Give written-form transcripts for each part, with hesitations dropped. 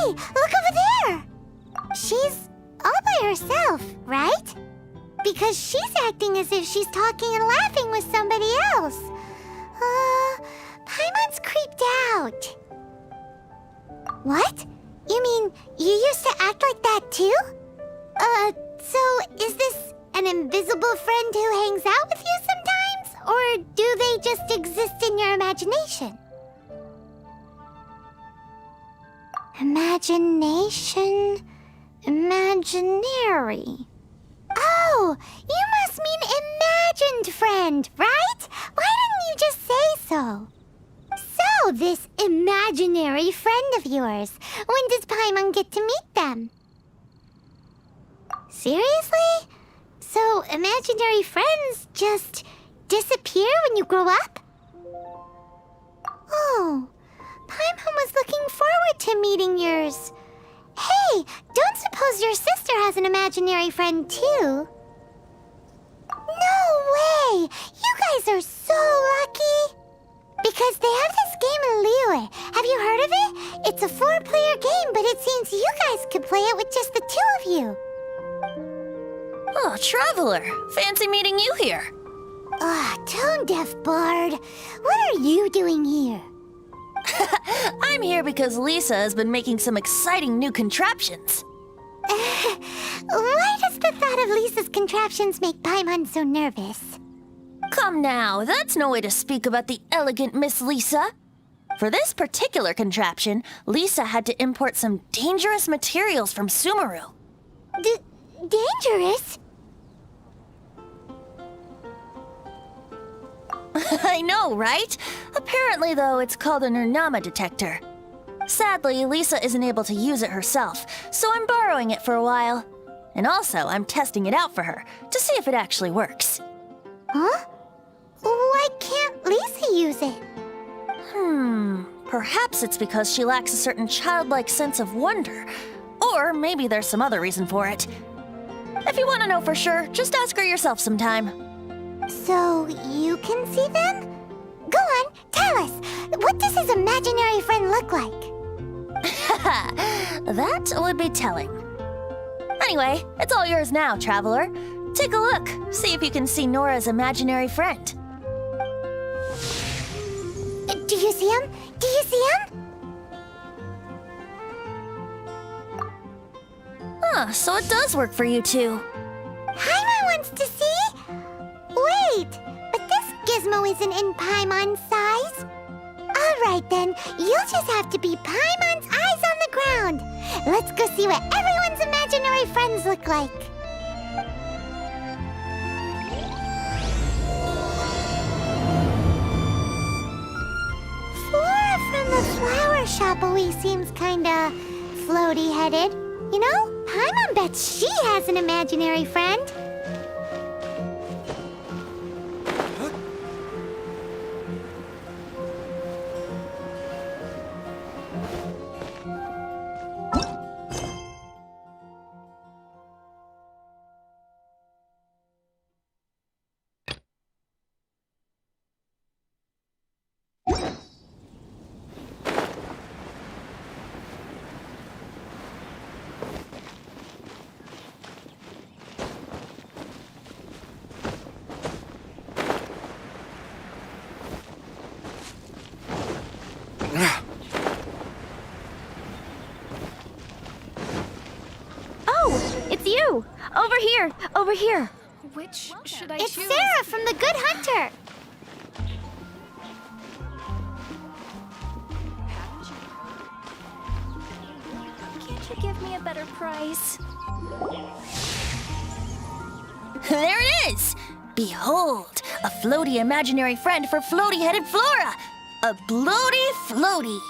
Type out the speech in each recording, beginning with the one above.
look over there! She's all by herself, right? Because she's acting as if she's talking and laughing with somebody else. Paimon's creeped out. What? You mean you used to act like that too? So is this an invisible friend who hangs out with you sometimes? Or do they just exist in your imagination? Imagination... imaginary... Oh, you must mean imagined friend, right? Why didn't you just say so? So, this imaginary friend of yours, when does Paimon get to meet them? Seriously? So, imaginary friends just disappear when you grow up? Oh, Paimon was looking forward to meeting yours. Hey, don't suppose your sister has an imaginary friend too? No way! You guys are so lucky! Because they have this game in Liyue. Have you heard of it? It's a 4-player game, but it seems you guys could play it with just the 2 of you. Oh, Traveler! Fancy meeting you here. Tone-deaf bard. What are you doing here? I'm here because Lisa has been making some exciting new contraptions. Why does the thought of Lisa's contraptions make Paimon so nervous? Come now, that's no way to speak about the elegant Miss Lisa. For this particular contraption, Lisa had to import some dangerous materials from Sumeru. Dangerous? I know, right? Apparently, though, it's called a Nurnama detector. Sadly, Lisa isn't able to use it herself, so I'm borrowing it for a while. And also, I'm testing it out for her, to see if it actually works. Huh? Why can't Lisa use it? Perhaps it's because she lacks a certain childlike sense of wonder. Or maybe there's some other reason for it. If you want to know for sure, just ask her yourself sometime. So, you can see them? Go on, tell us. What does his imaginary friend look like? That would be telling. Anyway, it's all yours now, Traveler. Take a look. See if you can see Nora's imaginary friend. Do you see him? Do you see him? So it does work for you two. Paimon wants to see? Wait, but this gizmo isn't in Paimon's size. Alright then, you'll just have to be Paimon's eyes on the ground. Let's go see what everyone's imaginary friends look like. Flora from the flower shop always seems kinda floaty-headed. You know, Paimon bets she has an imaginary friend. You! Over here! Over here! Which should I It's choose? Sarah from the Good Hunter! Can't you give me a better price? There it is! Behold, a floaty imaginary friend for floaty-headed Flora! A bloaty floaty!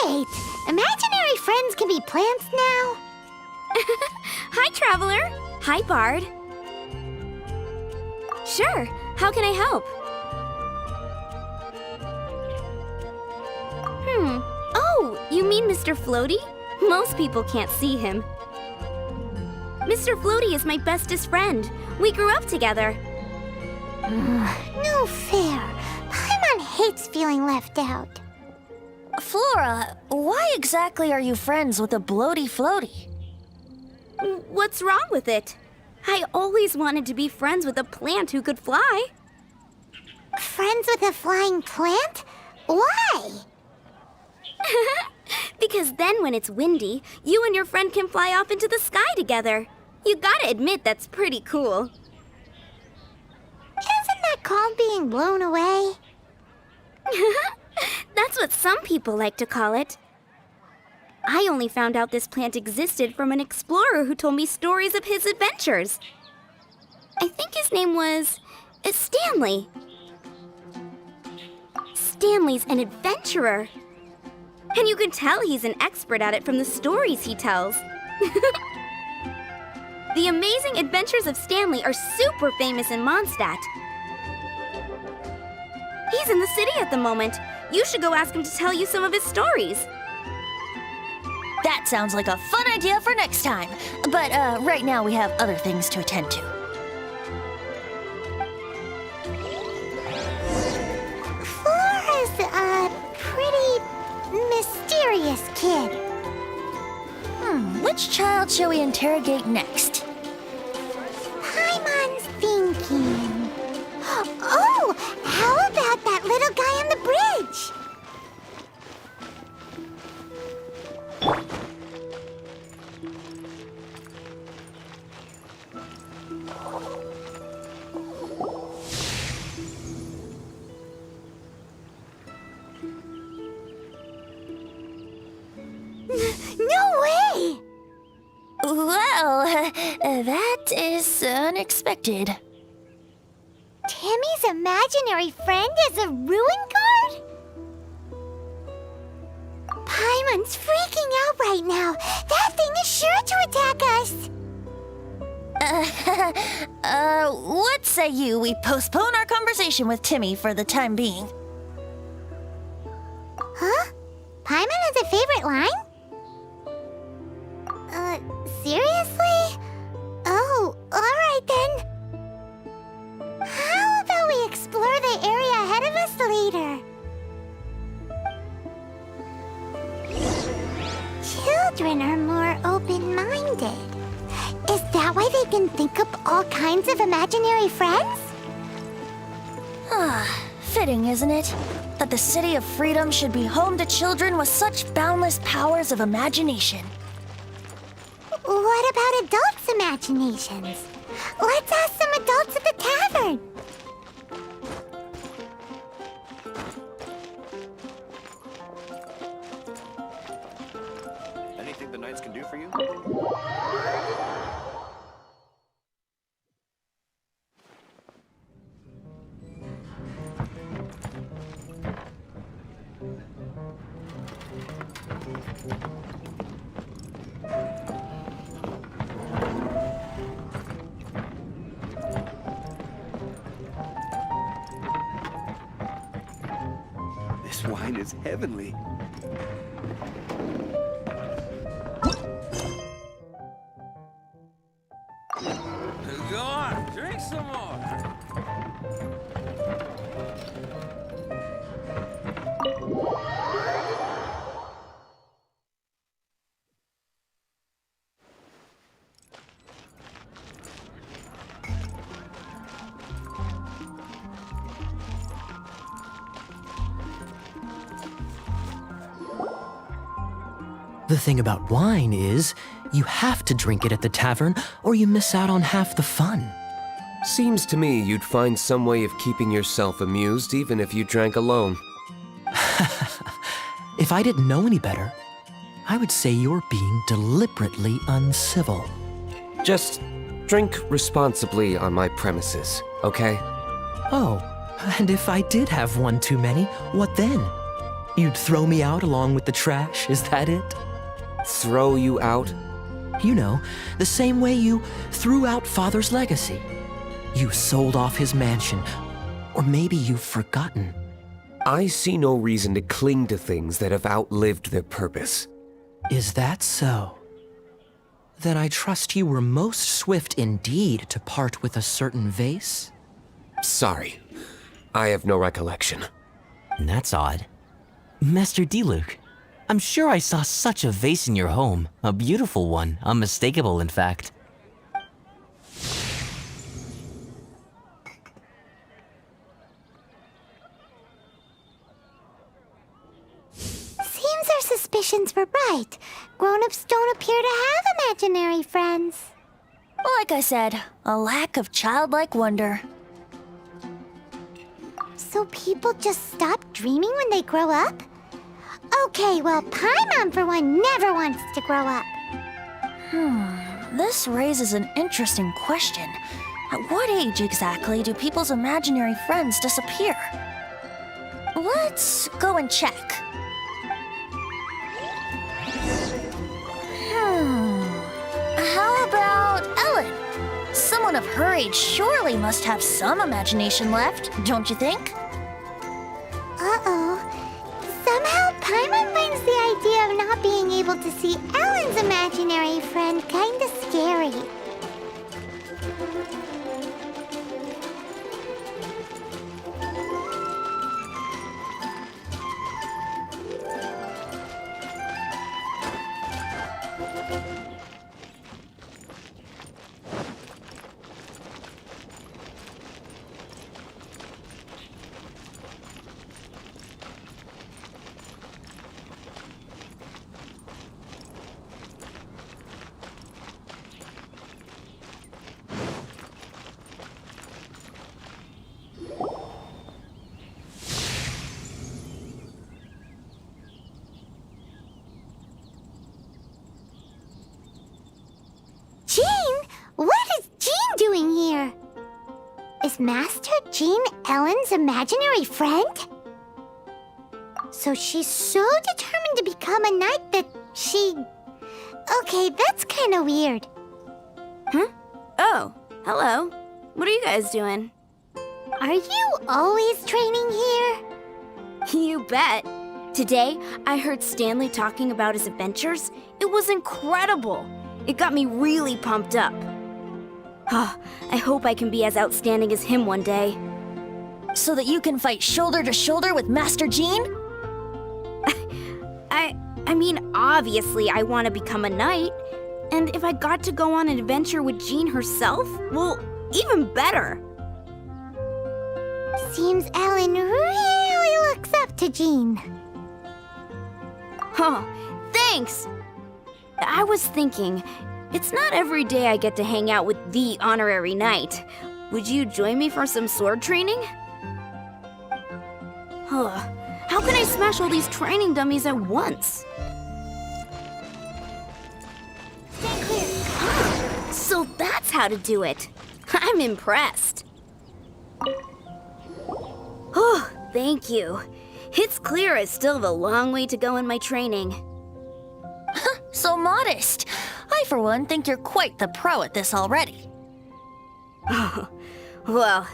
Wait, imaginary friends can be plants now? Hi, Traveler! Hi, Bard! Sure, how can I help? Oh, you mean Mr. Floaty? Most people can't see him. Mr. Floaty is my bestest friend. We grew up together. No fair. Paimon hates feeling left out. Flora, why exactly are you friends with a bloaty floaty? What's wrong with it? I always wanted to be friends with a plant who could fly. Friends with a flying plant? Why? Because then when it's windy, you and your friend can fly off into the sky together. You gotta admit that's pretty cool. Isn't that called being blown away? That's what some people like to call it. I only found out this plant existed from an explorer who told me stories of his adventures. I think his name was Stanley. Stanley's an adventurer. And you can tell he's an expert at it from the stories he tells. The Amazing Adventures of Stanley are super famous in Mondstadt. He's in the city at the moment. You should go ask him to tell you some of his stories. That sounds like a fun idea for next time. But right now we have other things to attend to. Flora's a pretty mysterious kid. Which child shall we interrogate next? Paimon's thinking. Oh, how about that little guy on the bridge? No way! Well, that is unexpected. Timmy's imaginary friend is a ruin guard? Paimon's freaking out right now. That thing is sure to attack us. What say you we postpone our conversation with Timmy for the time being? Huh? Paimon has a favorite line? Seriously? Oh, alright then. How about we explore the area ahead of us later? Children are more open-minded. Is that why they can think up all kinds of imaginary friends? Fitting, isn't it? That the City of Freedom should be home to children with such boundless powers of imagination. What about adults' imaginations? Let's ask some adults at the tavern. Anything the knights can do for you? This wine is heavenly. Go on, drink some more. The thing about wine is, you have to drink it at the tavern or you miss out on half the fun. Seems to me you'd find some way of keeping yourself amused even if you drank alone. If I didn't know any better, I would say you're being deliberately uncivil. Just drink responsibly on my premises, okay? Oh, and if I did have one too many, what then? You'd throw me out along with the trash, is that it? Throw you out? You know, the same way you threw out Father's legacy. You sold off his mansion, or maybe you've forgotten. I see no reason to cling to things that have outlived their purpose. Is that so? Then I trust you were most swift indeed to part with a certain vase? Sorry, I have no recollection. That's odd. Master Diluc, I'm sure I saw such a vase in your home. A beautiful one, unmistakable in fact. Seems our suspicions were right. Grown-ups don't appear to have imaginary friends. Like I said, a lack of childlike wonder. So people just stop dreaming when they grow up? Okay, well, Paimon for one never wants to grow up. This raises an interesting question. At what age exactly do people's imaginary friends disappear? Let's go and check. How about Ellen? Someone of her age surely must have some imagination left, don't you think? Uh-oh. Somehow Paimon finds the idea of not being able to see Ellen's imaginary friend kinda scary. Jean? What is Jean doing here? Is Master Jean Ellen's imaginary friend? So she's so determined to become a knight that she... Okay, that's kinda weird. Oh, hello. What are you guys doing? Are you always training here? You bet. Today, I heard Stanley talking about his adventures. It was incredible. It got me really pumped up. I hope I can be as outstanding as him one day. So that you can fight shoulder to shoulder with Master Jean? I mean, obviously I want to become a knight. And if I got to go on an adventure with Jean herself, well, even better. Seems Ellen really looks up to Jean. Huh, thanks! I was thinking, it's not every day I get to hang out with the honorary knight. Would you join me for some sword training? How can I smash all these training dummies at once? Stay clear. So that's how to do it. I'm impressed. Oh, thank you. It's clear I still have a long way to go in my training. So modest. I, for one, think you're quite the pro at this already. Well,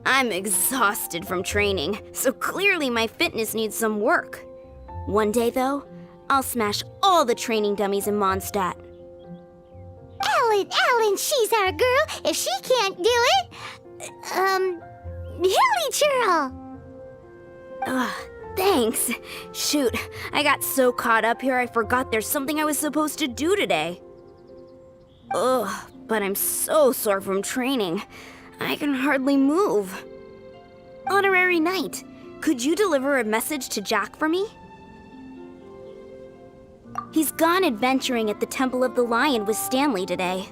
I'm exhausted from training, so clearly my fitness needs some work. One day, though, I'll smash all the training dummies in Mondstadt. Ellen, she's our girl. If she can't do it, Hilly Churl. Thanks. Shoot, I got so caught up here I forgot there's something I was supposed to do today. Ugh, but I'm so sore from training. I can hardly move. Honorary Knight, could you deliver a message to Jack for me? He's gone adventuring at the Temple of the Lion with Stanley today.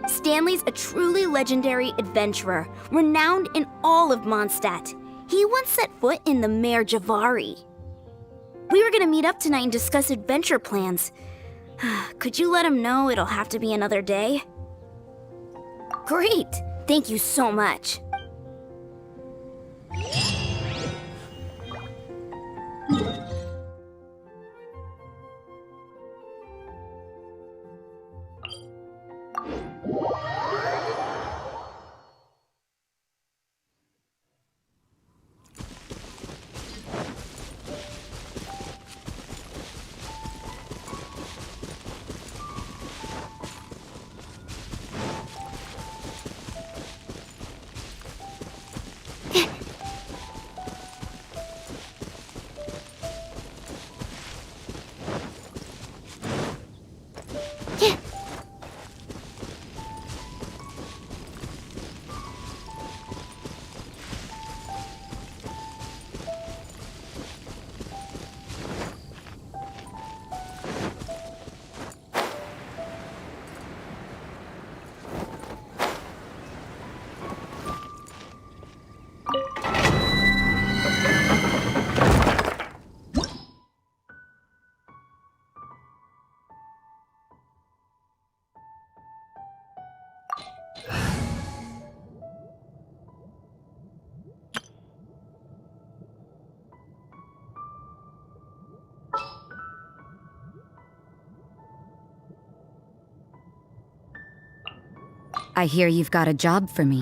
Stanley's a truly legendary adventurer, renowned in all of Mondstadt. He once set foot in the Mare Javari. We were gonna meet up tonight and discuss adventure plans. Could you let him know it'll have to be another day? Great! Thank you so much. I hear you've got a job for me.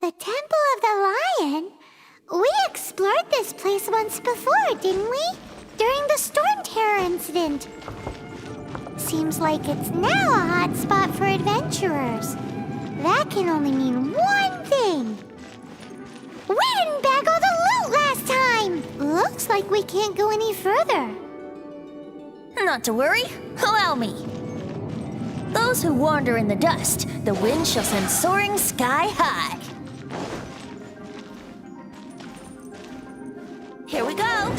The Temple of the Lion? We explored this place once before, didn't we? During the Storm Terror incident. Seems like it's now a hot spot for adventurers. That can only mean one thing. We didn't bag all the loot last time! Looks like we can't go any further. Not to worry, allow me. Those who wander in the dust, the wind shall send soaring sky high. Here we go.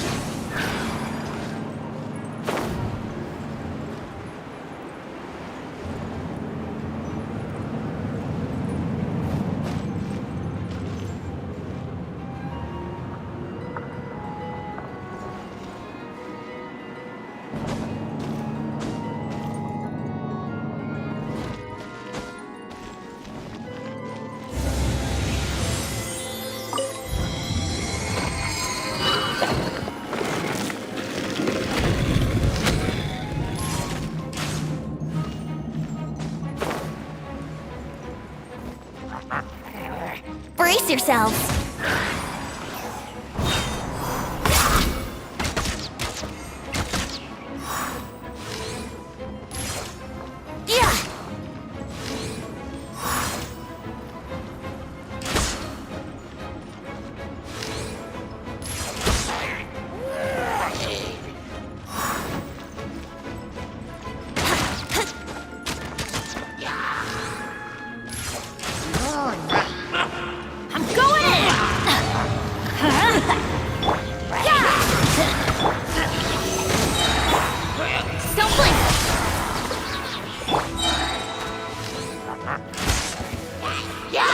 Brace yourselves. Yeah.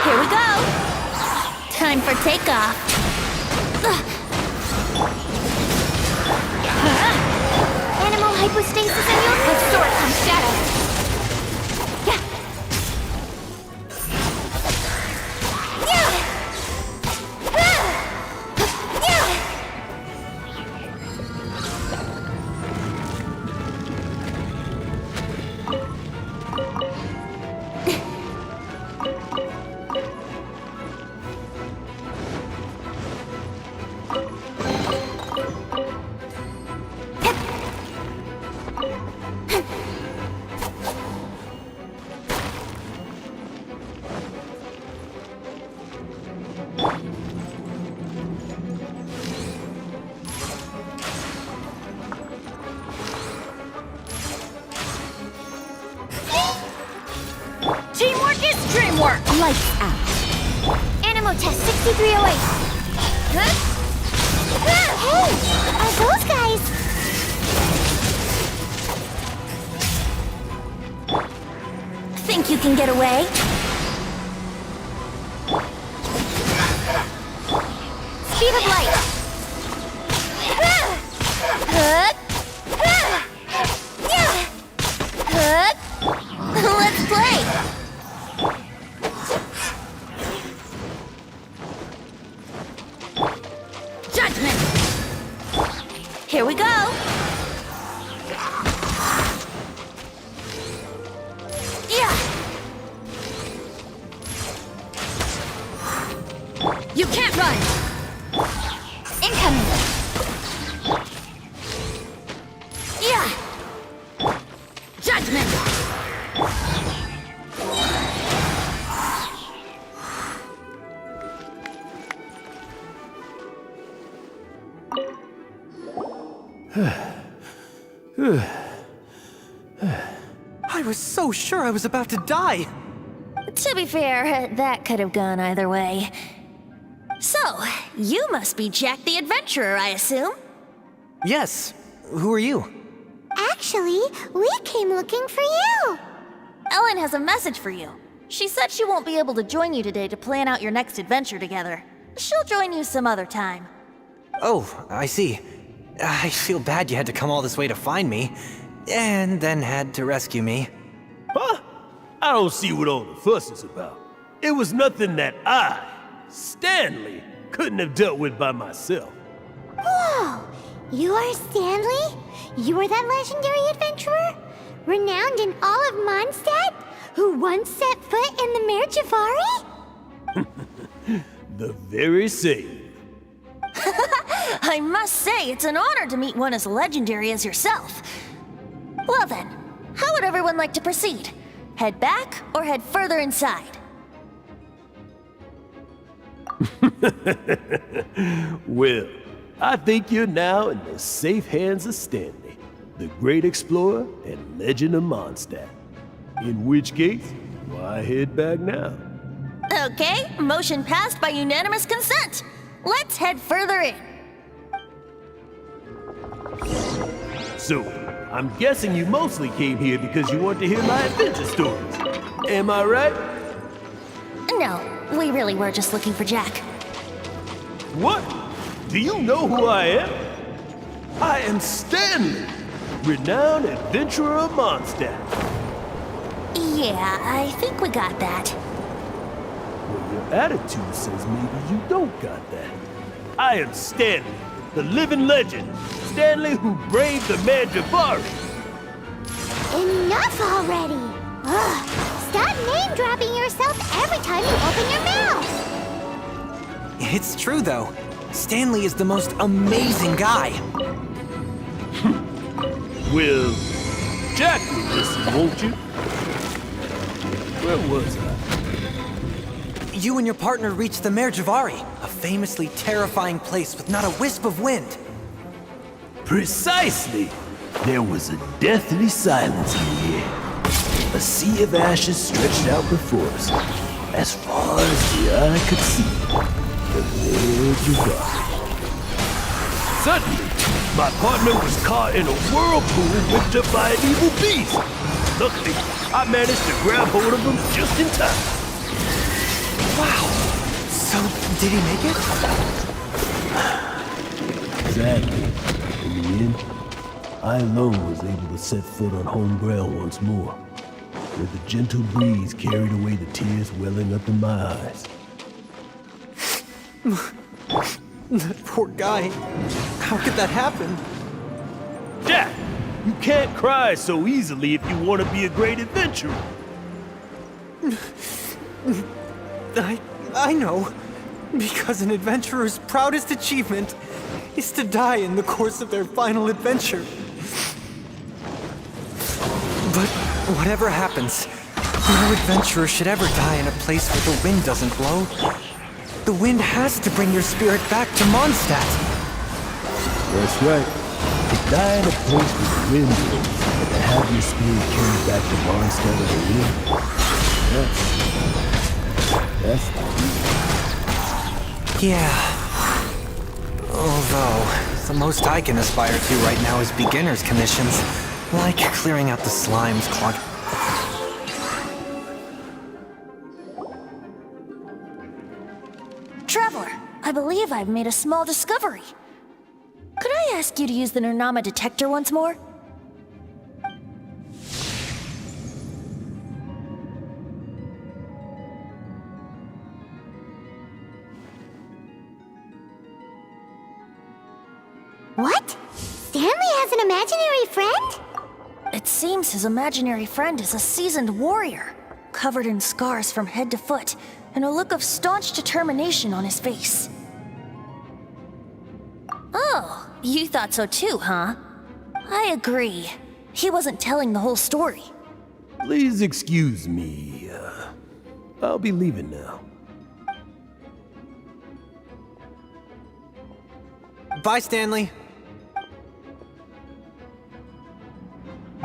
Here we go. Time for takeoff. Animal hypostasis and your sword comes shadow. Teamwork is dreamwork! Lights out. Animal test 6308. Huh? Hey, are those guys? Think you can get away? Speed of light. Let's play! Judgment! Here we go! Yeah! You can't run! Incoming! Yeah! Judgment! I was so sure I was about to die. To be fair, that could have gone either way. So, you must be Jack the Adventurer, I assume? Yes. Who are you? Actually, we came looking for you. Ellen has a message for you. She said she won't be able to join you today to plan out your next adventure together. She'll join you some other time. Oh, I see. I feel bad you had to come all this way to find me, and then had to rescue me. Huh? I don't see what all the fuss is about. It was nothing that I, Stanley, couldn't have dealt with by myself. Whoa, you are Stanley? You are that legendary adventurer? Renowned in all of Mondstadt? Who once set foot in the Mare Javari? The very same. I must say, it's an honor to meet one as legendary as yourself. Well then, how would everyone like to proceed? Head back or head further inside? Well, I think you're now in the safe hands of Stanley, the great explorer and legend of Mondstadt. In which case, why head back now? Okay, motion passed by unanimous consent. Let's head further in. So, I'm guessing you mostly came here because you want to hear my adventure stories. Am I right? No, we really were just looking for Jack. What? Do you know who I am? I am Stanley, renowned adventurer of Mondstadt. Yeah, I think we got that. Well, your attitude says maybe you don't got that. I am Stanley, the living legend. Stanley who braved the Mare Javari. Enough already! Ugh, stop name-dropping yourself every time you open your mouth! It's true, though. Stanley is the most amazing guy. Well, Jack will listen, won't you? Where was I? You and your partner reached the Mare Javari, a famously terrifying place with not a wisp of wind. Precisely! There was a deathly silence in the air. A sea of ashes stretched out before us, as far as the eye could see. The Mare Javari. Suddenly, my partner was caught in a whirlpool whipped up by an evil beast. Luckily, I managed to grab hold of him just in time. Wow. So, did he make it? Exactly. In the end, I alone was able to set foot on home ground once more, where the gentle breeze carried away the tears welling up in my eyes. That poor guy. How could that happen? Jack, you can't cry so easily if you want to be a great adventurer. I know. Because an adventurer's proudest achievement is to die in the course of their final adventure. But whatever happens, no adventurer should ever die in a place where the wind doesn't blow. The wind has to bring your spirit back to Mondstadt. That's right. To die in a place where the wind blows, and to have your spirit carried back to Mondstadt of the wind, that's the key. Yeah. Although, the most I can aspire to right now is beginner's commissions, like clearing out the slimes clog. Traveler, I believe I've made a small discovery. Could I ask you to use the Nernama detector once more? What? Stanley has an imaginary friend? It seems his imaginary friend is a seasoned warrior, covered in scars from head to foot, and a look of staunch determination on his face. Oh, you thought so too, huh? I agree. He wasn't telling the whole story. Please excuse me. I'll be leaving now. Bye, Stanley.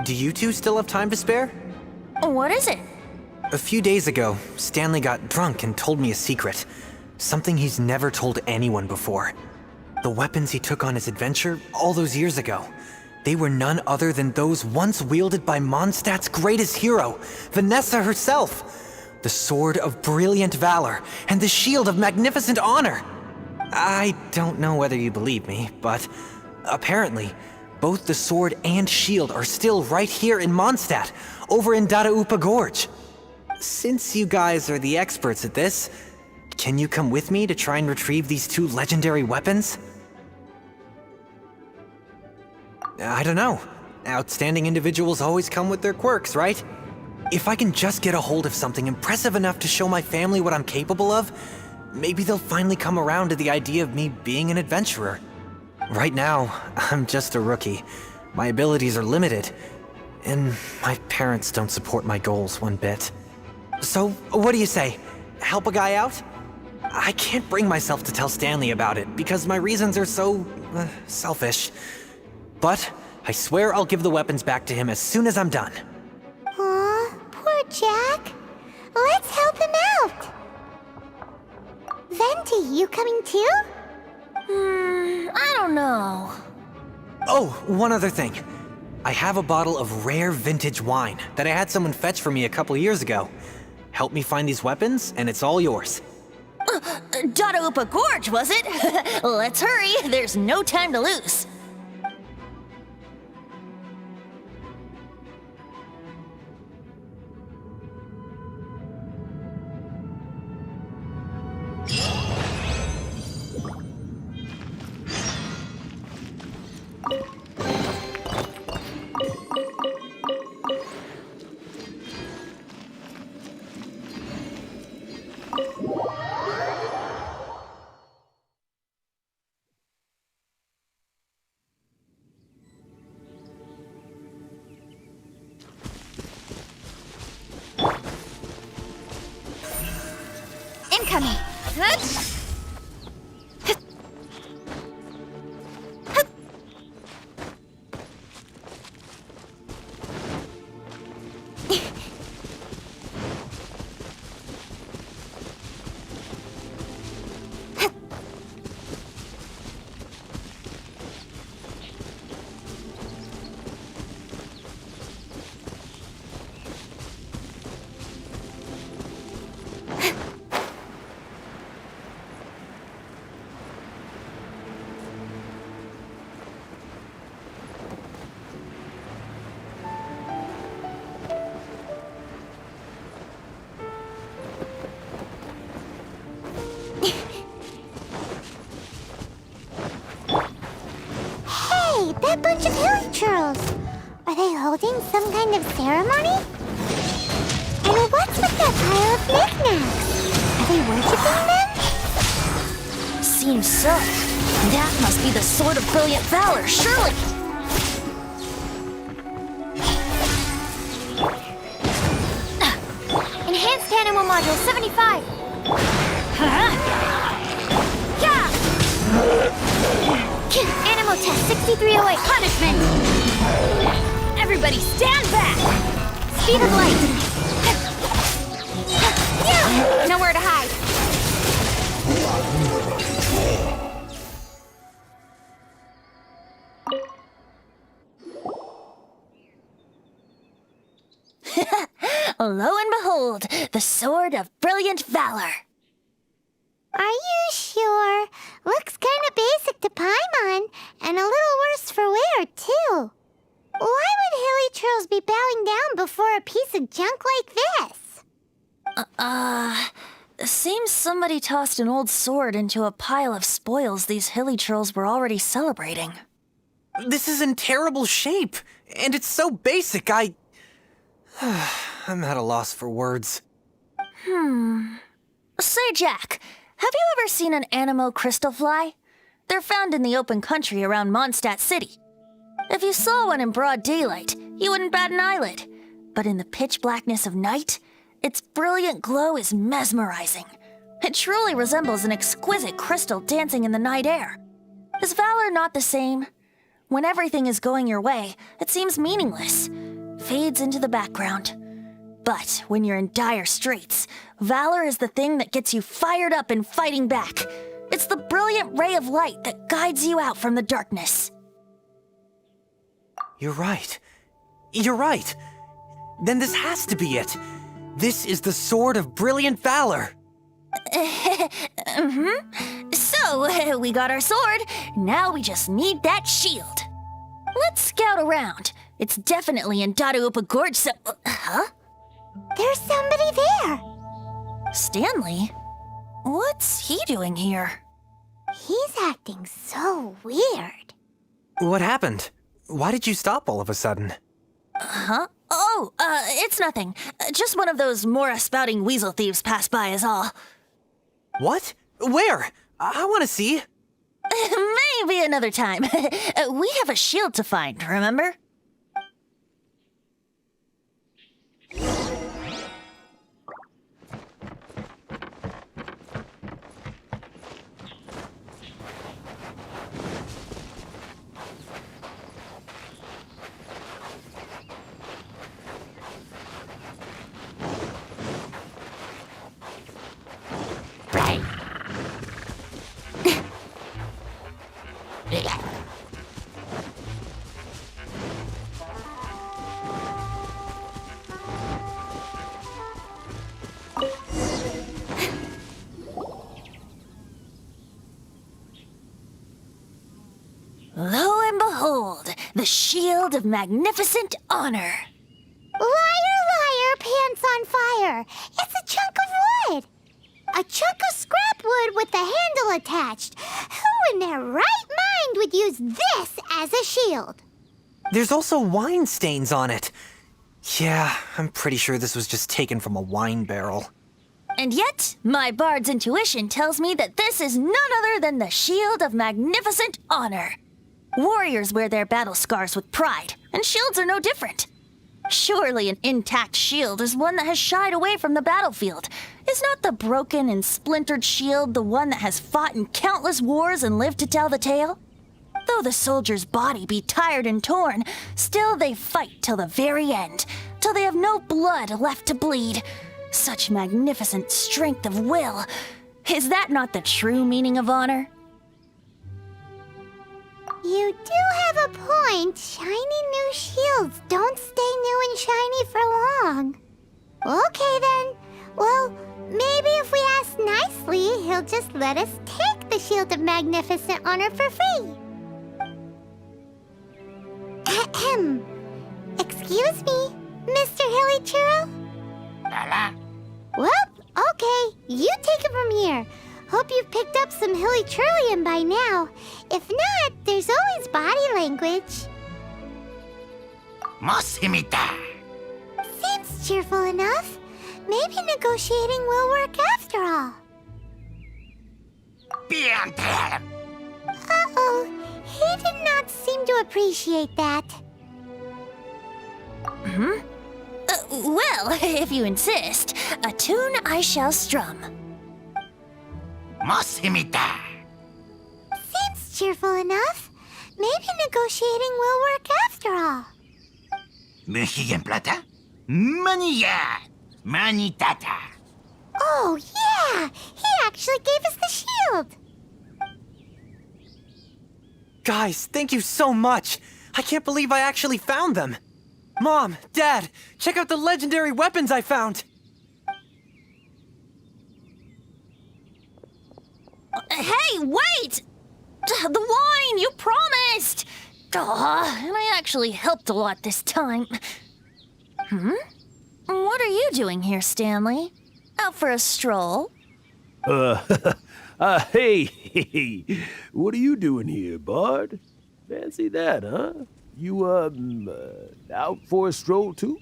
Do you two still have time to spare? What is it? A few days ago, Stanley got drunk and told me a secret. Something he's never told anyone before. The weapons he took on his adventure all those years ago, they were none other than those once wielded by Mondstadt's greatest hero, Vanessa herself. The sword of brilliant valor and the shield of magnificent honor. I don't know whether you believe me, but apparently, both the sword and shield are still right here in Mondstadt, over in Dadaupa Gorge. Since you guys are the experts at this, can you come with me to try and retrieve these two legendary weapons? I don't know. Outstanding individuals always come with their quirks, right? If I can just get a hold of something impressive enough to show my family what I'm capable of, maybe they'll finally come around to the idea of me being an adventurer. Right now, I'm just a rookie. My abilities are limited, and my parents don't support my goals one bit. So, what do you say? Help a guy out? I can't bring myself to tell Stanley about it because my reasons are so selfish. But I swear I'll give the weapons back to him as soon as I'm done. Aw, poor Jack. Let's help him out. Venti, you coming too? I don't know. Oh, one other thing. I have a bottle of rare vintage wine that I had someone fetch for me a couple years ago. Help me find these weapons, and it's all yours. Dadaupa Gorge, was it? Let's hurry. There's no time to lose. Incoming. Hey, that bunch of hilly churls. Are they holding some kind of ceremony? And what's with that pile of knickknacks? Are they worshipping them? Seems so. That must be the Sword of Brilliant Valor, surely. Enhanced Animal Module 75. Yeah! Animal Test 6308 Punishment! Everybody stand back! Speed of light! Yeah! Nowhere to hide! Lo and behold, the Sword of Brilliant Valor. Are you sure? Looks kind of basic to Paimon, and a little worse for wear, too. Why would hilly churls be bowing down before a piece of junk like this? Seems somebody tossed an old sword into a pile of spoils these hilly trolls were already celebrating. This is in terrible shape, and it's so basic, I'm at a loss for words. Say, Jack, have you ever seen an Anemo crystal fly? They're found in the open country around Mondstadt City. If you saw one in broad daylight, you wouldn't bat an eyelid. But in the pitch blackness of night, its brilliant glow is mesmerizing. It truly resembles an exquisite crystal dancing in the night air. Is valor not the same? When everything is going your way, it seems meaningless, fades into the background. But when you're in dire straits, valor is the thing that gets you fired up and fighting back. It's the brilliant ray of light that guides you out from the darkness. You're right. You're right. Then this has to be it. This is the Sword of Brilliant Valor. So, we got our sword. Now we just need that shield. Let's scout around. It's definitely in Dadaupa Gorge, so... Huh? There's somebody there. Stanley? What's he doing here? He's acting so weird. What happened? why did you stop all of a sudden? Huh? Oh, it's nothing. Just one of those Mora-spouting weasel thieves passed by is all. What? Where? I want to see. Maybe another time. We have a shield to find, remember? Lo and behold, the shield of magnificent honor. Liar, liar, pants on fire. It's a chunk of wood. A chunk of scrap wood with the handle attached. Who in their right mind would use this as a shield? There's also wine stains on it. Yeah, I'm pretty sure this was just taken from a wine barrel. And yet, my bard's intuition tells me that this is none other than the shield of magnificent honor. Warriors wear their battle scars with pride, and shields are no different. Surely an intact shield is one that has shied away from the battlefield. Is not the broken and splintered shield the one that has fought in countless wars and lived to tell the tale? Though the soldier's body be tired and torn, still they fight till the very end, till they have no blood left to bleed. Such magnificent strength of will. Is that not the true meaning of honor? You do have a point. Shiny new shields don't stay new and shiny for long. Okay then. Well, maybe if we ask nicely, he'll just let us take the Shield of Magnificent Honor for free. Ahem. Excuse me, Mr. Hilly Churro? Well, okay. You take it from here. Hope you've picked up some Hilly Churlian by now. If not, there's always body language. Seems cheerful enough. Maybe negotiating will work after all. Uh-oh. He did not seem to appreciate that. Well, if you insist, a tune I shall strum. Seems cheerful enough. Maybe negotiating will work after all. Oh, yeah! He actually gave us the shield! Guys, thank you so much. I can't believe I actually found them. Mom, Dad, check out the legendary weapons I found. Hey, wait! The wine, you promised! And I actually helped a lot this time. What are you doing here, Stanley? Out for a stroll? Hey, what are you doing here, Bard? Fancy that, huh? You, out for a stroll too?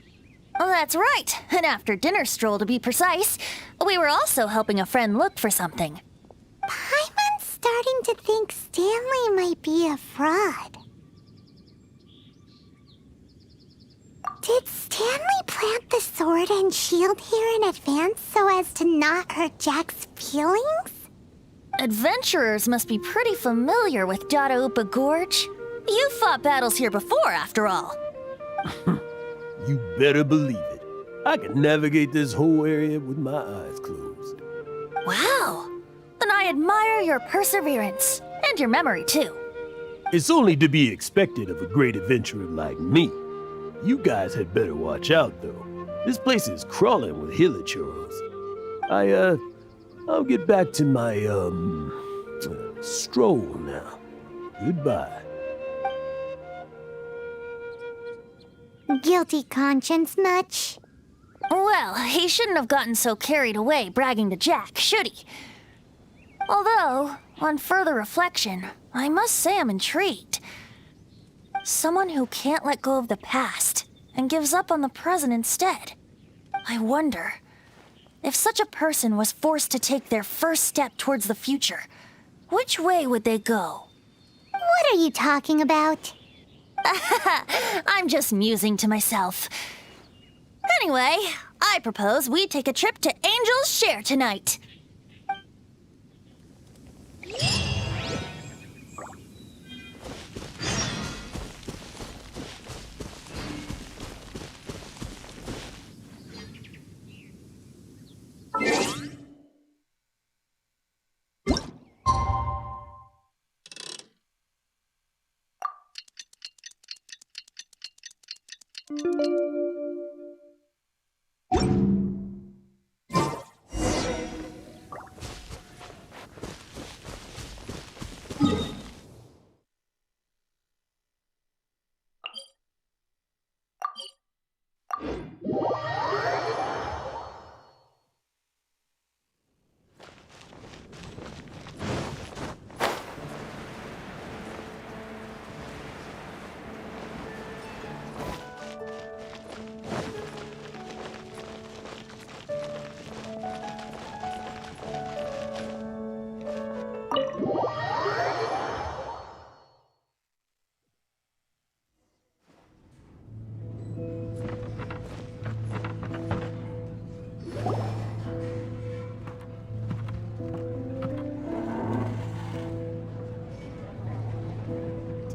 That's right, an after-dinner stroll to be precise. We were also helping a friend look for something. Paimon's starting to think Stanley might be a fraud. Did Stanley plant the sword and shield here in advance so as to not hurt Jack's feelings? Adventurers must be pretty familiar with Dadaupa Gorge. You've fought battles here before, after all. You better believe it. I can navigate this whole area with my eyes closed. Wow. Then I admire your perseverance. And your memory, too. It's only to be expected of a great adventurer like me. You guys had better watch out, though. This place is crawling with hilichurros. I'll get back to my, stroll now. Goodbye. Guilty conscience much? Well, he shouldn't have gotten so carried away bragging to Jack, should he? Although, on further reflection, I must say I'm intrigued. Someone who can't let go of the past and gives up on the present instead. I wonder, if such a person was forced to take their first step towards the future, which way would they go? What are you talking about? I'm just musing to myself. Anyway, I propose we take a trip to Angel's Share tonight.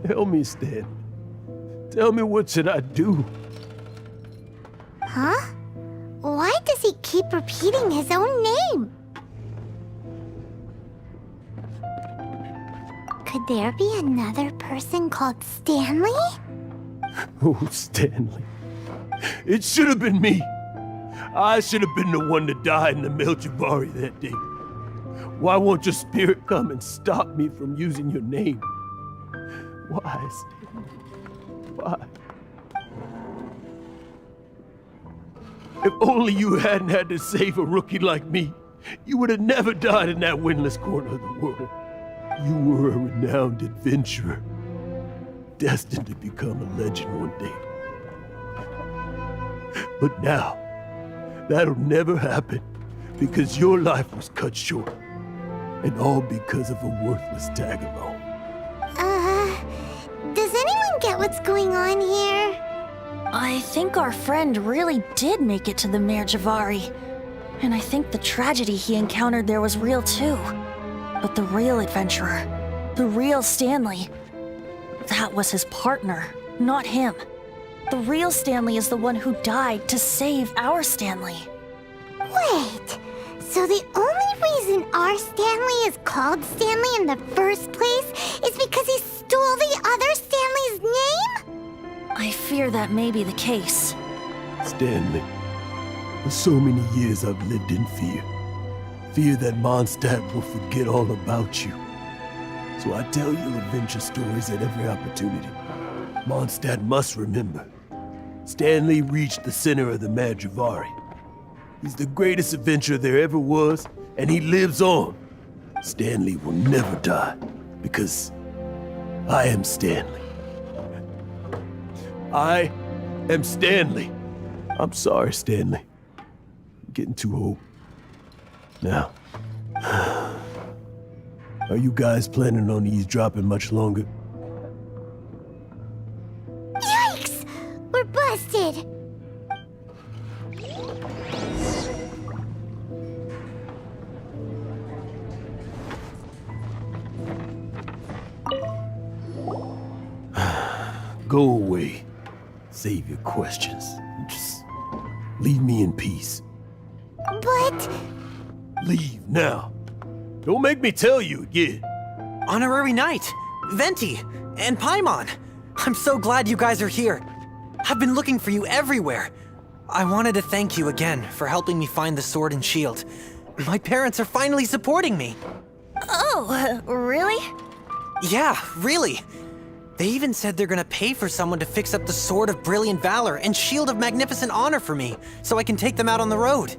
Tell me, Stan. Tell me, what should I do? Huh? Why does he keep repeating his own name? Could there be another person called Stanley? Oh, Stanley. It should have been me. I should have been the one to die in the Melchivari that day. Why won't your spirit come and stop me from using your name? Why, Stanley? Why? If only you hadn't had to save a rookie like me, you would have never died in that windless corner of the world. You were a renowned adventurer, destined to become a legend one day. But now, that'll never happen, because your life was cut short, and all because of a worthless tag-along. Does anyone get what's going on here? I think our friend really did make it to the Mare Javari. And I think the tragedy he encountered there was real too. But the real adventurer, the real Stanley, that was his partner, not him. The real Stanley is the one who died to save our Stanley. Wait, so the only reason our Stanley is called Stanley in the first place is because he stole the other Stanley's name? I fear that may be the case. Stanley, for so many years I've lived in fear. Fear that Mondstadt will forget all about you. So I tell you adventure stories at every opportunity. Mondstadt must remember. Stanley reached the center of the Mare Javari. He's the greatest adventurer there ever was, and he lives on. Stanley will never die, because I am Stanley. I am Stanley. I'm sorry, Stanley. I'm getting too old. Now, are you guys planning on eavesdropping much longer? Yikes! We're busted! Go away. Save your questions. Just leave me in peace. But... Leave now. Don't make me tell you again. Honorary Knight, Venti, and Paimon. I'm so glad you guys are here. I've been looking for you everywhere. I wanted to thank you again for helping me find the sword and shield. My parents are finally supporting me. Oh, really? Yeah, really. They even said they're gonna pay for someone to fix up the Sword of Brilliant Valor and Shield of Magnificent Honor for me, so I can take them out on the road.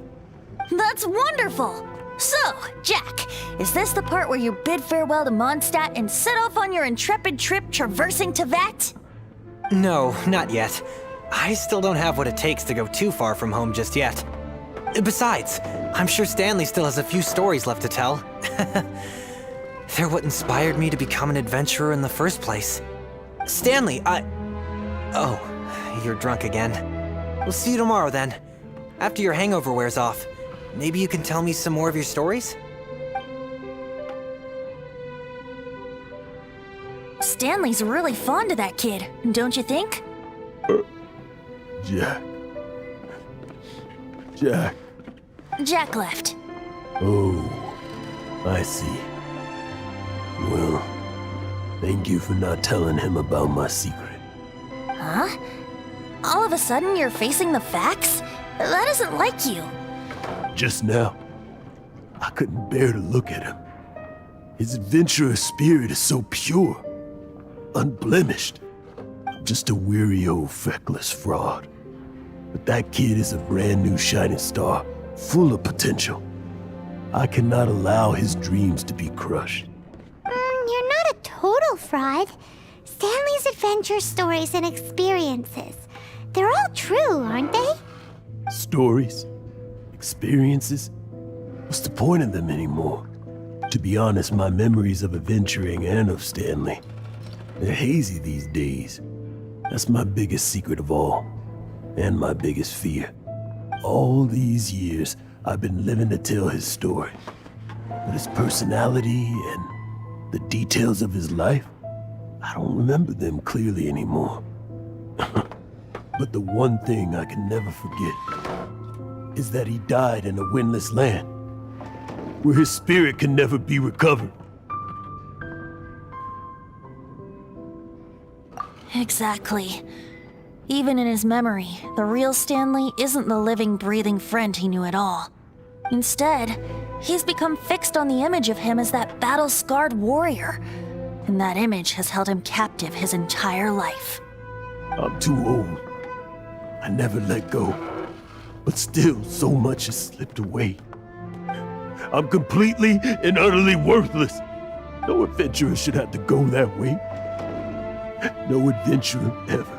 That's wonderful! So, Jack, is this the part where you bid farewell to Mondstadt and set off on your intrepid trip traversing Tevat? No, not yet. I still don't have what it takes to go too far from home just yet. Besides, I'm sure Stanley still has a few stories left to tell. They're what inspired me to become an adventurer in the first place. Stanley, Oh, you're drunk again. We'll see you tomorrow then. After your hangover wears off. Maybe you can tell me some more of your stories? Stanley's really fond of that kid, don't you think? Jack. Jack. Jack left. Oh, I see. Well, thank you for not telling him about my secret. Huh? All of a sudden you're facing the facts? That isn't like you. Just now, I couldn't bear to look at him. His adventurous spirit is so pure, unblemished. I'm just a weary old feckless fraud. But that kid is a brand new shining star, full of potential. I cannot allow his dreams to be crushed. You're not a total fraud. Stanley's adventure stories and experiences. They're all true, aren't they? Stories? Experiences? What's the point of them anymore? To be honest, my memories of adventuring and of Stanley, they're hazy these days. That's my biggest secret of all, and my biggest fear. All these years, I've been living to tell his story. But his personality and the details of his life, I don't remember them clearly anymore. But the one thing I can never forget is that he died in a windless land, where his spirit can never be recovered. Exactly. Even in his memory, the real Stanley isn't the living, breathing friend he knew at all. Instead, he's become fixed on the image of him as that battle-scarred warrior, and that image has held him captive his entire life. I'm too old. I never let go. But still, so much has slipped away. I'm completely and utterly worthless. No adventurer should have to go that way. No adventurer ever.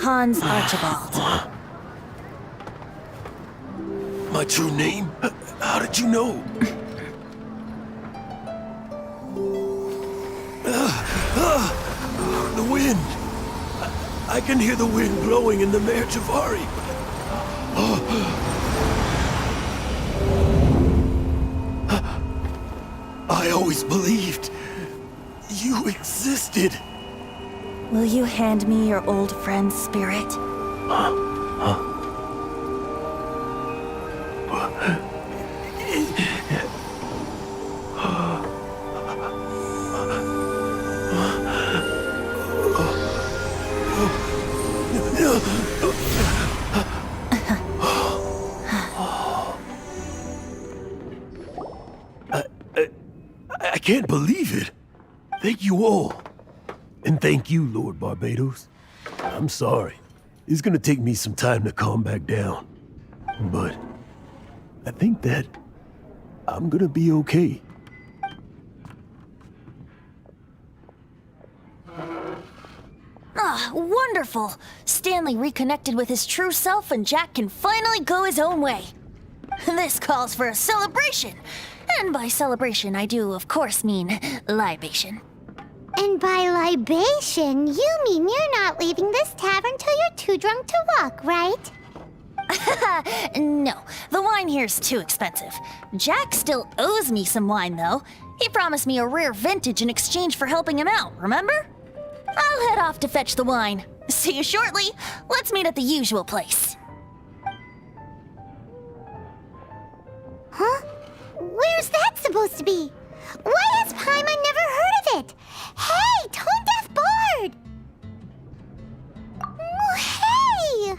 Hans Archibald. My true name? How did you know? The wind. I can hear the wind blowing in the Mare Javari. I always believed you existed. Will you hand me your old friend's spirit? I can't believe it. Thank you all. And thank you, Lord Barbados. I'm sorry. It's gonna take me some time to calm back down. But I think that I'm gonna be okay. Ah, wonderful! Stanley reconnected with his true self and Jack can finally go his own way. This calls for a celebration. And by celebration, I do, of course, mean libation. And by libation, you mean you're not leaving this tavern till you're too drunk to walk, right? No, the wine here's too expensive. Jack still owes me some wine, though. He promised me a rare vintage in exchange for helping him out, remember? I'll head off to fetch the wine. See you shortly. Let's meet at the usual place. Huh? Where's that supposed to be? Why has Paimon never heard of it? Hey, Tone Deaf Bard! Oh, hey!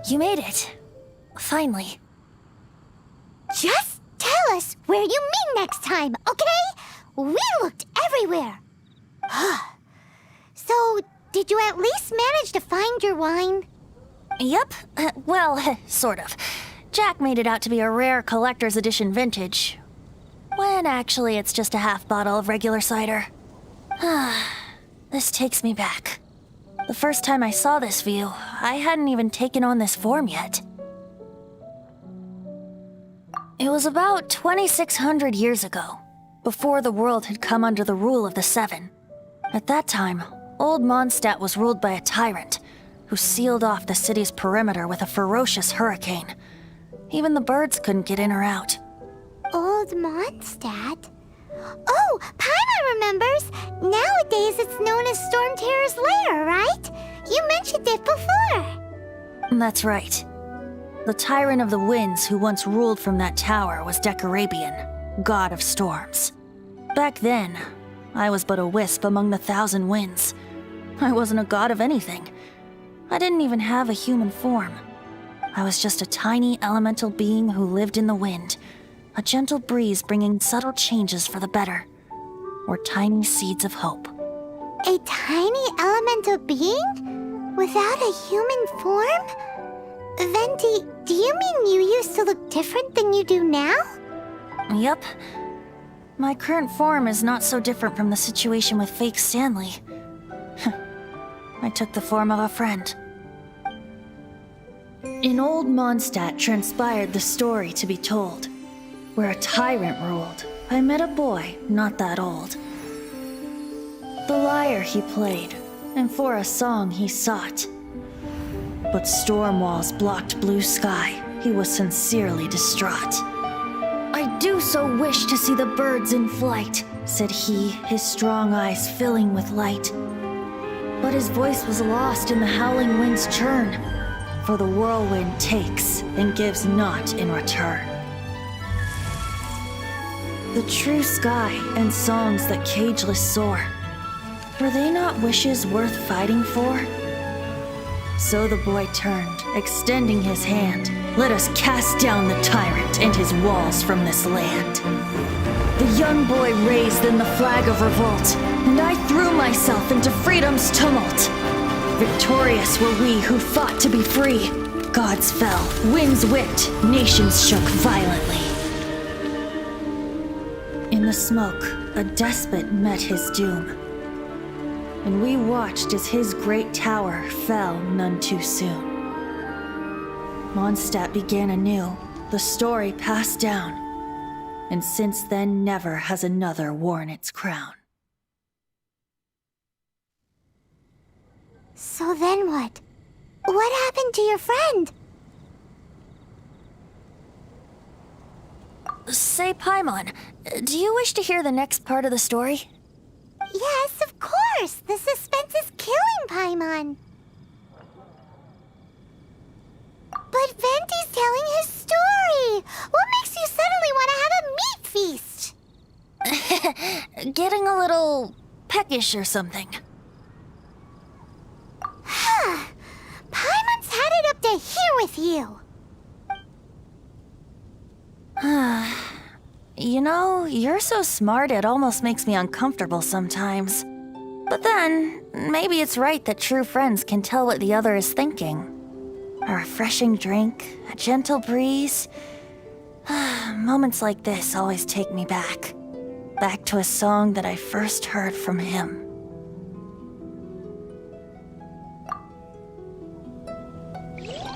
You made it. Finally. Just tell us where you meet next time, okay? We looked everywhere. So, did you at least manage to find your wine? Yep. Well, sort of. Jack made it out to be a rare collector's edition vintage, when actually it's just a half bottle of regular cider. This takes me back. The first time I saw this view, I hadn't even taken on this form yet. It was about 2,600 years ago, before the world had come under the rule of the Seven. At that time, Old Mondstadt was ruled by a tyrant who sealed off the city's perimeter with a ferocious hurricane. Even the birds couldn't get in or out. Old Mondstadt? Oh, Paimon remembers! Nowadays it's known as Storm Terror's lair, right? You mentioned it before. That's right. The Tyrant of the Winds who once ruled from that tower was Decarabian, god of storms. Back then, I was but a wisp among the 1,000 winds. I wasn't a god of anything. I didn't even have a human form. I was just a tiny elemental being who lived in the wind, a gentle breeze bringing subtle changes for the better, or tiny seeds of hope. A tiny elemental being? Without a human form? Venti, do you mean you used to look different than you do now? Yep. My current form is not so different from the situation with fake Stanley. I took the form of a friend. In Old Mondstadt transpired the story to be told. Where a tyrant ruled, I met a boy not that old. The lyre he played, and for a song he sought. But storm walls blocked blue sky, he was sincerely distraught. I do so wish to see the birds in flight, said he, his strong eyes filling with light. But his voice was lost in the howling wind's churn, for the whirlwind takes and gives not in return. The true sky and songs that cageless soar, were they not wishes worth fighting for? So the boy turned, extending his hand. Let us cast down the tyrant and his walls from this land. The young boy raised then the flag of revolt, and I threw myself into freedom's tumult. Victorious were we who fought to be free. Gods fell, winds whipped, nations shook violently. In the smoke, a despot met his doom, and we watched as his great tower fell none too soon. Mondstadt began anew, the story passed down, and since then never has another worn its crown. So then what? What happened to your friend? Say, Paimon, do you wish to hear the next part of the story? Yes, of course! The suspense is killing Paimon! But Venti's telling his story! What makes you suddenly want to have a meat feast? Getting a little peckish or something. Paimon's had it up to here with you! You know, you're so smart it almost makes me uncomfortable sometimes. But then, maybe it's right that true friends can tell what the other is thinking. A refreshing drink, a gentle breeze. Moments like this always take me back. Back to a song that I first heard from him.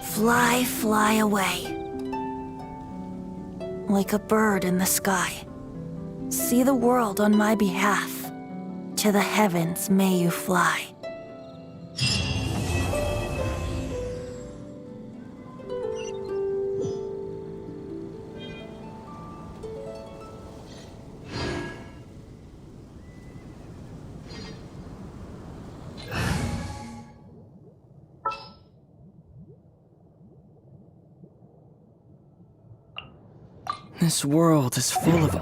Fly, fly away. Like a bird in the sky. See the world on my behalf. To the heavens may you fly. This world is full of